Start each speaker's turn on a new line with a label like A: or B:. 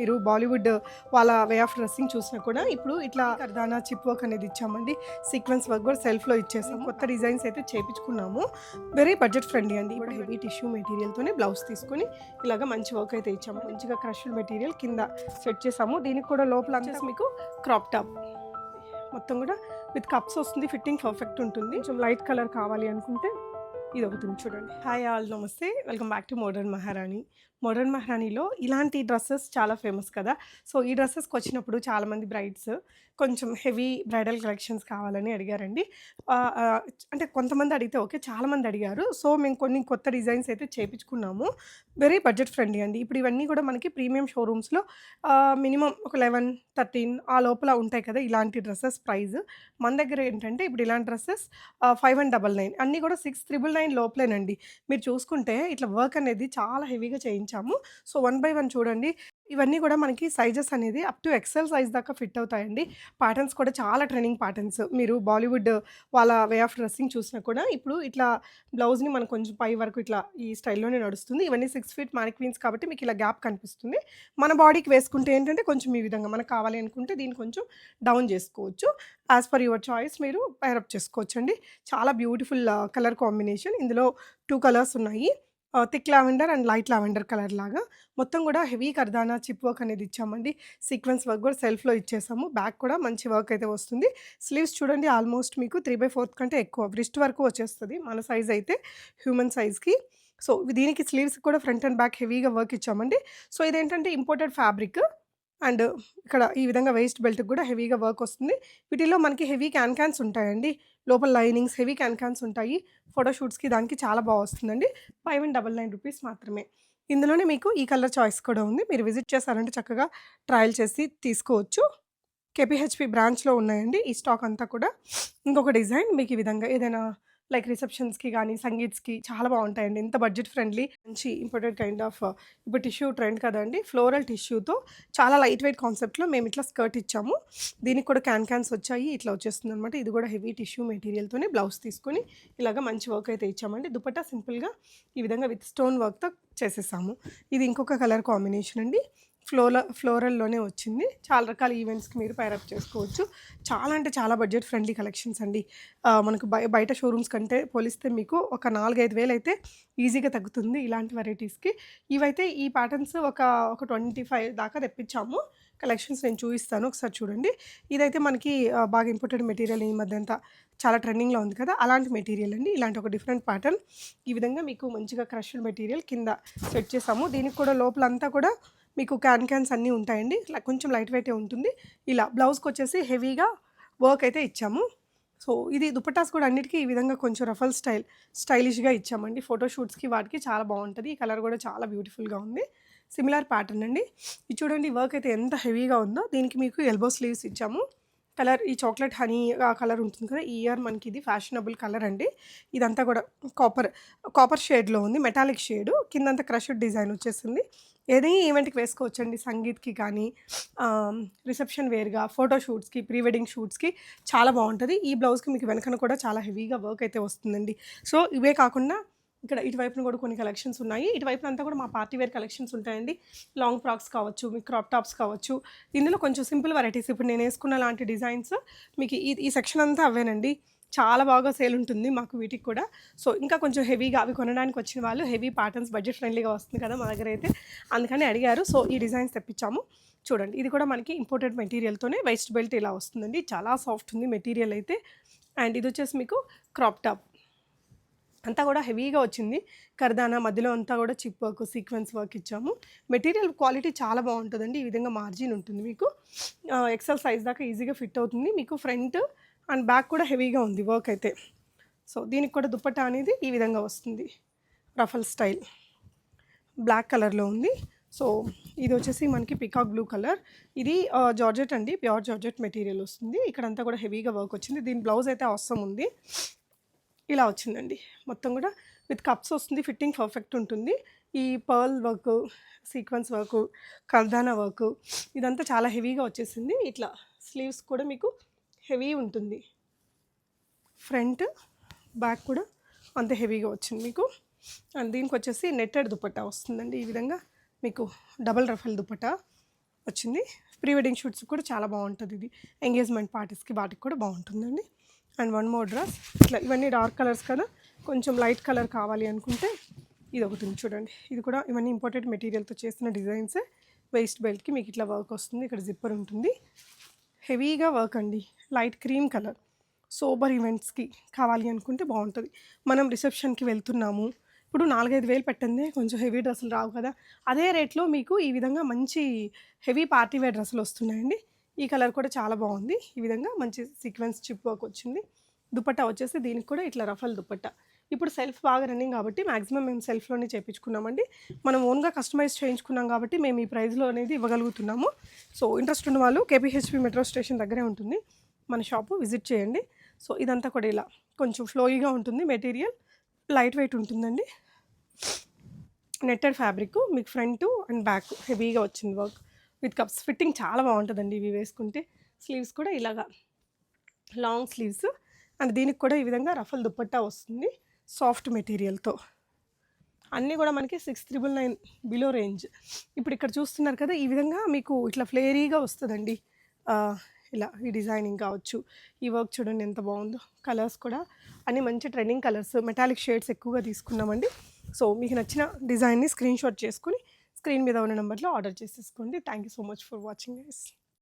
A: మీరు బాలీవుడ్ వాళ్ళ way of dressing చూసినా కూడా ఇప్పుడు ఇట్లా కర్దానా చిప్ వర్క్ అనేది ఇచ్చామండి. సీక్వెన్స్ వర్క్ కూడా సెల్ఫ్లో ఇచ్చేసాము. కొత్త డిజైన్స్ అయితే చేపించుకున్నాము. వెరీ బడ్జెట్ ఫ్రెండ్లీ అండి. ఇప్పుడు హెవీ టిష్యూ మెటీరియల్తోనే బ్లౌజ్ తీసుకొని ఇలాగ మంచి వర్క్ అయితే ఇచ్చాము. మంచిగా క్రష్డ్ మెటీరియల్ కింద సెట్ చేసాము. దీనికి కూడా లోపల అంతా మీకు క్రాప్ టాప్ మొత్తం కూడా విత్ కప్స్ వస్తుంది. ఫిట్టింగ్ పర్ఫెక్ట్ ఉంటుంది. కొంచెం లైట్ కలర్ కావాలి అనుకుంటే ఇది ఒకటి చూడండి. హాయ్ ఆల్, నమస్తే, వెల్కమ్ బ్యాక్ టు మోడర్న్ మహారాణి. మోడర్న్ మహారాణిలో ఇలాంటి డ్రెస్సెస్ చాలా ఫేమస్ కదా. సో ఈ డ్రెస్సెస్కి వచ్చినప్పుడు చాలామంది బ్రైడ్స్ కొంచెం హెవీ బ్రైడల్ కలెక్షన్స్ కావాలని అడిగారండి. అంటే కొంతమంది అడిగితే ఓకే, చాలామంది అడిగారు. సో మేము కొన్ని కొత్త డిజైన్స్ అయితే చేపించుకున్నాము. వెరీ బడ్జెట్ ఫ్రెండ్లీ అండి. ఇప్పుడు ఇవన్నీ కూడా మనకి ప్రీమియం షోరూమ్స్లో మినిమం ఒక 11, 13 ఆ లోపల ఉంటాయి కదా ఇలాంటి డ్రెస్సెస్ ప్రైస్. మన దగ్గర ఏంటంటే ఇప్పుడు ఇలాంటి డ్రెస్సెస్ 5199 అన్నీ కూడా 6999 లోపలేనండి. మీరు చూసుకుంటే ఇట్లా వర్క్ అనేది చాలా హెవీగా చేయించాము. సో వన్ బై వన్ చూడండి. ఇవన్నీ కూడా మనకి సైజెస్ అనేది అప్ టు ఎక్సెల్ సైజ్ దాకా ఫిట్ అవుతాయండి. ప్యాటర్న్స్ కూడా చాలా ట్రెండింగ్ ప్యాటర్న్స్. మీరు బాలీవుడ్ వాళ్ళ వే ఆఫ్ డ్రెస్సింగ్ చూసినా కూడా ఇప్పుడు ఇట్లా బ్లౌజ్ని మనం కొంచెం పై వరకు ఇట్లా ఈ స్టైల్లోనే నడుస్తుంది. ఇవన్నీ 6 ఫీట్ మ్యానిక్వీన్స్ కాబట్టి మీకు ఇలా గ్యాప్ కనిపిస్తుంది. మన బాడీకి వేసుకుంటే ఏంటంటే కొంచెం ఈ విధంగా మనకు కావాలి అనుకుంటే దీన్ని కొంచెం డౌన్ చేసుకోవచ్చు. యాజ్ పర్ యువర్ చాయిస్ మీరు పేరప్ చేసుకోవచ్చండి. చాలా బ్యూటిఫుల్ కలర్ కాంబినేషన్. ఇందులో 2 కలర్స్ ఉన్నాయి. Thick lavender and light lavender colour లాగా మొత్తం కూడా హెవీ కర్దానా చిప్ వర్క్ అనేది ఇచ్చామండి. సీక్వెన్స్ వర్క్ కూడా సెల్ఫ్లో ఇచ్చేసాము. బ్యాక్ కూడా మంచి వర్క్ అయితే వస్తుంది. స్లీవ్స్ చూడండి ఆల్మోస్ట్ మీకు 3/4 కంటే ఎక్కువ రిస్ట్ వరకు వచ్చేస్తుంది మన సైజ్ అయితే, హ్యూమన్ సైజ్కి. సో దీనికి స్లీవ్స్ కూడా ఫ్రంట్ అండ్ బ్యాక్ హెవీగా వర్క్ ఇచ్చామండి. సో ఇదేంటంటే ఇంపోర్టెడ్ ఫ్యాబ్రిక్. అండ్ ఇక్కడ ఈ విధంగా వేస్ట్ బెల్ట్‌కి కూడా హెవీగా వర్క్ వస్తుంది. వీటిల్లో మనకి హెవీ క్యాన్స్ ఉంటాయండి. లోపల లైనింగ్స్ హెవీ క్యాన్స్ ఉంటాయి. ఫోటోషూట్స్‌కి దానికి చాలా వస్తుందండి. 5199 రూపీస్ మాత్రమే. ఇందులోనే మీకు ఈ కలర్ చాయిస్ కూడా ఉంది. మీరు విజిట్ చేశారంటే చక్కగా ట్రయల్ చేసి తీసుకోవచ్చు. కేపీహెచ్‌పీ బ్రాంచ్‌లో ఉన్నాయండి ఈ స్టాక్ అంతా కూడా. ఇంకొక డిజైన్ మీకు ఈ విధంగా ఏదైనా లైక్ రిసెప్షన్స్‌కి గానీ, సంగీత్స్‌కి చాలా బావుంటాయండి. ఇంత బడ్జెట్ ఫ్రెండ్లీ మంచి ఇంపోర్టెడ్ కైండ్ ఆఫ్ ఇప్పుడు టిష్యూ ట్రెండ్ కదండీ. ఫ్లోరల్ టిష్యూతో చాలా లైట్ వెయిట్ కాన్సెప్ట్‌లో మేము ఇట్లా స్కర్ట్ ఇచ్చాము. దీనికి కూడా క్యాన్స్ వచ్చాయి. ఇట్లా వచ్చేస్తుందనమాట. ఇది కూడా హెవీ టిష్యూ మెటీరియల్‌తోనే బ్లౌజ్ తీసుకొని ఇలాగ మంచి వర్క్ అయితే ఇచ్చామండి. దుపట్టా సింపుల్‌గా ఈ విధంగా విత్ స్టోన్ వర్క్‌తో చేసేసాము. ఇది ఇంకొక కలర్ కాంబినేషన్ అండి. ఫ్లోరల్‌లోనే వచ్చింది. చాలా రకాల ఈవెంట్స్‌కి మీరు పైరప్ చేసుకోవచ్చు. చాలా అంటే చాలా బడ్జెట్ ఫ్రెండ్లీ కలెక్షన్స్ అండి. మనకు బయట షోరూమ్స్ కంటే పోలిస్తే మీకు ఒక 4, 5 వేలు అయితే ఈజీగా తగ్గుతుంది ఇలాంటి వెరైటీస్‌కి. ఇవైతే ఈ ప్యాటర్న్స్ ఒక 25 దాకా తెప్పించాము. కలెక్షన్స్ నేను చూపిస్తాను ఒకసారి చూడండి. ఇదైతే మనకి బాగా ఇంపోర్టెడ్ మెటీరియల్ ఈ మధ్య అంతా చాలా ట్రెండింగ్‌లో ఉంది కదా. అలాంటి మెటీరియల్ అండి. ఇలాంటి ఒక డిఫరెంట్ ప్యాటర్న్ ఈ విధంగా మీకు మంచిగా క్రష్డ్ మెటీరియల్ కింద సెట్ చేసాము. దీనికి కూడా లోపలంతా కూడా మీకు క్యాన్స్ అన్నీ ఉంటాయండి. కొంచెం లైట్ వెయిటే ఉంటుంది. ఇలా బ్లౌజ్‌కొచ్చేసి హెవీగా వర్క్ అయితే ఇచ్చాము. సో ఇది దుపట్టాస్ కూడా అన్నిటికీ ఈ విధంగా కొంచెం రఫల్ స్టైలిష్‌గా ఇచ్చామండి. ఫోటోషూట్స్‌కి వాటికి చాలా బావుంటది. ఈ కలర్ కూడా చాలా బ్యూటిఫుల్‌గా ఉంది. సిమిలర్ ప్యాటర్న్ అండి. ఇది చూడండి వర్క్ అయితే ఎంత హెవీగా ఉందో. దీనికి మీకు ఎల్బో స్లీవ్స్ ఇచ్చాము. కలర్ ఈ చాక్లెట్ హనీ ఆ కలర్ ఉంటుంది కదా. ఈ ఇయర్ మనకి ఇది ఫ్యాషనబుల్ కలర్ అండి. ఇదంతా కూడా కాపర్ షేడ్‌లో ఉంది. Metallic shade. కిందంతా క్రష్డ్ డిజైన్ వచ్చేసింది. ఏదైనా ఈవెంట్‌కి వేసుకోవచ్చండి. సంగీత్‌కి కానీ, రిసెప్షన్ వేర్‌గా, ఫోటోషూట్స్‌కి, ప్రీ వెడ్డింగ్ షూట్స్‌కి చాలా బావుంటది. ఈ బ్లౌజ్‌కి మీకు వెనకన కూడా చాలా హెవీగా వర్క్ అయితే వస్తుందండి. సో ఇవే కాకుండా ఇక్కడ ఇటువైపున కూడా కొన్ని కలెక్షన్స్ ఉన్నాయి. ఇటువైపున అంతా కూడా మా పార్టీ వేర్ కలెక్షన్స్ ఉంటాయండి. లాంగ్ ఫ్రాక్స్ కావచ్చు, మీకు క్రాప్ టాప్స్ కావచ్చు. ఇందులో కొంచెం సింపుల్ వెరైటీస్ ఇప్పుడు నేను వేసుకున్న లాంటి డిజైన్స్ మీకు ఈ సెక్షన్ అంతా అవేనండి. చాలా బాగా సేల్ ఉంటుంది మాకు వీటికి కూడా. సో ఇంకా కొంచెం హెవీగా అవి కొనడానికి వచ్చిన వాళ్ళు హెవీ ప్యాటర్న్స్ బడ్జెట్ ఫ్రెండ్లీగా వస్తుంది కదా మా దగ్గర అయితే, అందుకని అడిగారు. సో ఈ డిజైన్స్ తెప్పించాము. చూడండి ఇది కూడా మనకి ఇంపోర్టెడ్ మెటీరియల్‌తోనే వేస్ట్ బెల్ట్ ఇలా వస్తుందండి. చాలా సాఫ్ట్ ఉంది మెటీరియల్ అయితే. అండ్ ఇది వచ్చేసి మీకు క్రాప్ టాప్ అంతా కూడా హెవీగా వచ్చింది. కర్దానా మధ్యలో అంతా కూడా చిప్ వర్క్, సీక్వెన్స్ వర్క్ ఇచ్చాము. మెటీరియల్ క్వాలిటీ చాలా బాగుంటుందండి. ఈ విధంగా మార్జిన్ ఉంటుంది మీకు. ఎక్సెల్ సైజ్ దాకా ఈజీగా ఫిట్ అవుతుంది. మీకు ఫ్రంట్ అండ్ బ్యాక్ కూడా హెవీగా ఉంది వర్క్ అయితే. సో దీనికి కూడా దుపట్టా అనేది ఈ విధంగా వస్తుంది. రఫల్ స్టైల్ బ్లాక్ కలర్‌లో ఉంది. సో ఇది వచ్చేసి మనకి పికాక్ బ్లూ కలర్. ఇది జార్జెట్ అండి. ప్యూర్ జార్జెట్ మెటీరియల్ వస్తుంది. ఇక్కడంతా కూడా హెవీగా వర్క్ వచ్చింది. దీని బ్లౌజ్ అయితే అవసరం ఉంది. ఇలా వచ్చిందండి. మొత్తం కూడా విత్ కప్స్ వస్తుంది. ఫిట్టింగ్ పర్ఫెక్ట్ ఉంటుంది. ఈ పర్ల్ వర్క్, సీక్వెన్స్ వర్క్, కర్దానా వర్క్ ఇదంతా చాలా హెవీగా వచ్చేసింది. ఇట్లా స్లీవ్స్ కూడా మీకు హెవీ ఉంటుంది. ఫ్రంట్, బ్యాక్ కూడా అంతే హెవీగా వచ్చింది మీకు. అండ్ దీనికి వచ్చేసి నెట్టెడ్ దుపట్టా వస్తుందండి. ఈ విధంగా మీకు డబల్ రఫల్ దుపట్టా. వచ్చింది. ప్రీ వెడ్డింగ్ షూట్స్ కూడా చాలా బాగుంటుంది ఇది. ఎంగేజ్మెంట్ పార్టీస్కి వాటికి కూడా బాగుంటుందండి. అండ్ వన్ మోర్ డ్రెస్ ఇట్లా, ఇవన్నీ డార్క్ కలర్స్ కదా, కొంచెం లైట్ కలర్ కావాలి అనుకుంటే ఇది ఒకటి ఉంది చూడండి. ఇది కూడా ఇవన్నీ ఇంపార్టెంట్ మెటీరియల్తో చేసిన డిజైన్స్. వేస్ట్ బెల్ట్కి మీకు ఇట్లా వర్క్ వస్తుంది, ఇక్కడ జిప్పర్ ఉంటుంది. హెవీగా వర్క్ అండి, లైట్ క్రీమ్ కలర్. సోబర్ ఈవెంట్స్కి కావాలి అనుకుంటే బాగుంటుంది. మనం రిసెప్షన్కి వెళ్తున్నాము, ఇప్పుడు 4-5 వేలు పెట్టండి కొంచెం హెవీ డ్రెస్సులు రావు కదా, అదే రేట్లో మీకు ఈ విధంగా మంచి హెవీ పార్టీ వేర్ డ్రెస్సులు వస్తున్నాయండి. ఈ కలర్ కూడా చాలా బాగుంది. ఈ విధంగా మంచి సీక్వెన్స్ చిప్ వర్క్ వచ్చింది. దుపట్టా వచ్చేసి దీనికి కూడా ఇట్లా రఫల్ దుపట్టా. ఇప్పుడు సెల్ఫ్ బాగా రన్నింగ్ కాబట్టి మ్యాక్సిమం మేము సెల్ఫ్లోనే చేయించుకున్నామండి. మనం ఓన్గా కస్టమైజ్ చేయించుకున్నాం కాబట్టి మేము ఈ ప్రైస్లో అనేది ఇవ్వగలుగుతున్నాము. సో ఇంట్రెస్ట్ ఉన్న వాళ్ళు కేపీహెచ్పి మెట్రో స్టేషన్ దగ్గరే ఉంటుంది మన షాపు, విజిట్ చేయండి. సో ఇదంతా కూడా ఇలా కొంచెం ఫ్లోయిగా ఉంటుంది, మెటీరియల్ లైట్ వెయిట్ ఉంటుందండి. నెట్టెడ్ ఫ్యాబ్రిక్, మీకు ఫ్రంట్ అండ్ బ్యాక్ హెవీగా వచ్చింది వర్క్ విత్ కప్స్. ఫిట్టింగ్ చాలా బాగుంటుందండి ఇవి వేసుకుంటే. స్లీవ్స్ కూడా ఇలాగా లాంగ్ స్లీవ్స్. అండ్ దీనికి కూడా ఈ విధంగా రఫల్ దుపట్టా వస్తుంది సాఫ్ట్ మెటీరియల్తో. అన్నీ కూడా మనకి 6,999 బిలో రేంజ్. ఇప్పుడు ఇక్కడ చూస్తున్నారు కదా, ఈ విధంగా మీకు ఇట్లా ఫ్లేరీగా వస్తుందండి. ఇలా ఈ డిజైనింగ్ కావచ్చు, ఈ వర్క్ చూడండి ఎంత బాగుందో. కలర్స్ కూడా అన్నీ మంచి ట్రెండింగ్ కలర్స్, మెటాలిక్ షేడ్స్ ఎక్కువగా తీసుకున్నామండి. సో మీకు నచ్చిన డిజైన్ని స్క్రీన్ షాట్ చేసుకుని స్క్రీన్ మీద ఉన్న నెంబర్లో ఆర్డర్ చేసేసుకోండి. Thank you so much for watching guys.